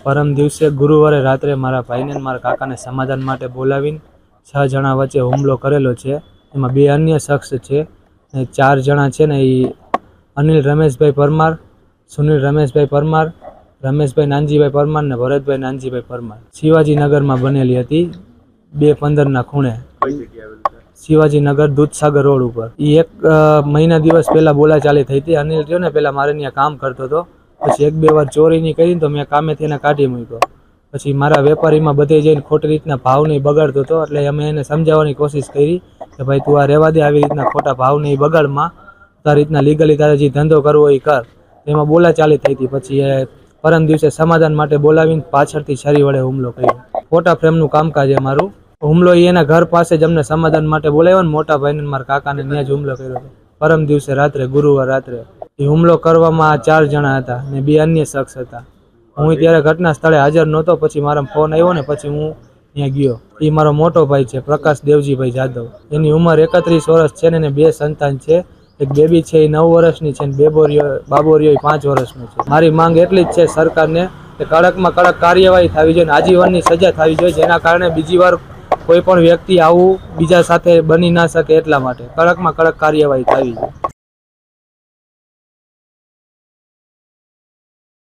પરમ દિવસે ગુરુવારે રાત્રે મારા ભાઈને અને મારા કાકાને સમાધાન માટે બોલાવીને 6 જણા વચ્ચે હુમલો કરેલો છે. એમાં 2 અન્ય શખ્સ છે અને 4 જણા છે ને એ અનિલ રમેશભાઈ પરમાર, સુનિલ રમેશભાઈ પરમાર, રમેશભાઈ નાનજીભાઈ પરમાર ને ભરતભાઈ નાનજીભાઈ પરમાર. શિવાજીનગરમાં બનેલી હતી 2:15 ખૂણે, શિવાજીનગર દૂધસાગર રોડ ઉપર. એ 1 મહિના દિવસ પહેલા બોલાચાલી થઈ હતી. અનિલ રહ્યો ને પહેલા મારે ત્યાં કામ કરતો હતો, પછી 1-2 વાર ચોરીની કરી તો મેં કામેથી એને કાઢી મૂક્યો. પછી મારા વેપારીમાં બધે જઈને ખોટી રીતના ભાવ નહીં બગાડતો હતો, એટલે અમે એને સમજાવવાની કોશિશ કરી કે ભાઈ તું આ રહેવા દે, આવી રીતના ખોટા ભાવ નહીં બગાડમાં, તારી રીતના લીગલી તારે જે ધંધો કરવો એ કર. એમાં બોલાચાલી થઈ હતી. પછી એ પરમ દિવસે સમાધાન માટે બોલાવીને પાછળથી છરી વડે હુમલો કર્યો. ફોટા ફ્રેમનું કામકાજ એ મારું. હુમલો એના ઘર પાસે જ અમને સમાધાન માટે બોલાવ્યો ને મોટા ભાઈને મારા કાકાને ત્યાં જ હુમલો કર્યો હતો. પરમ દિવસે રાત્રે, ગુરુવાર રાત્રે. એ હુમલો કરવામાં 4 જણા હતા ને 2 અન્ય શખ્સ હતા. હું ત્યારે ઘટના સ્થળે હાજર નહોતો. પછી મારા ફોન આવ્યો ને પછી હું ત્યાં ગયો. એ મારો મોટો ભાઈ છે, પ્રકાશ દેવજીભાઈ જાદવ. એની ઉંમર 31 વર્ષ છે ને એને 2 સંતાન છે. એક બેબી છે એ 9 વર્ષની છે ને બાબોરિયો 5 વર્ષનો છે. મારી માંગ એટલી જ છે સરકારને કે કડકમાં કડક કાર્યવાહી થવી જોઈએ, આજીવનની સજા થવી જોઈએ, જેના કારણે બીજી વાર કોઈ પણ વ્યક્તિ આવું બીજા સાથે બની ના શકે. એટલા માટે કડકમાં કડક કાર્યવાહી થવી જોઈએ.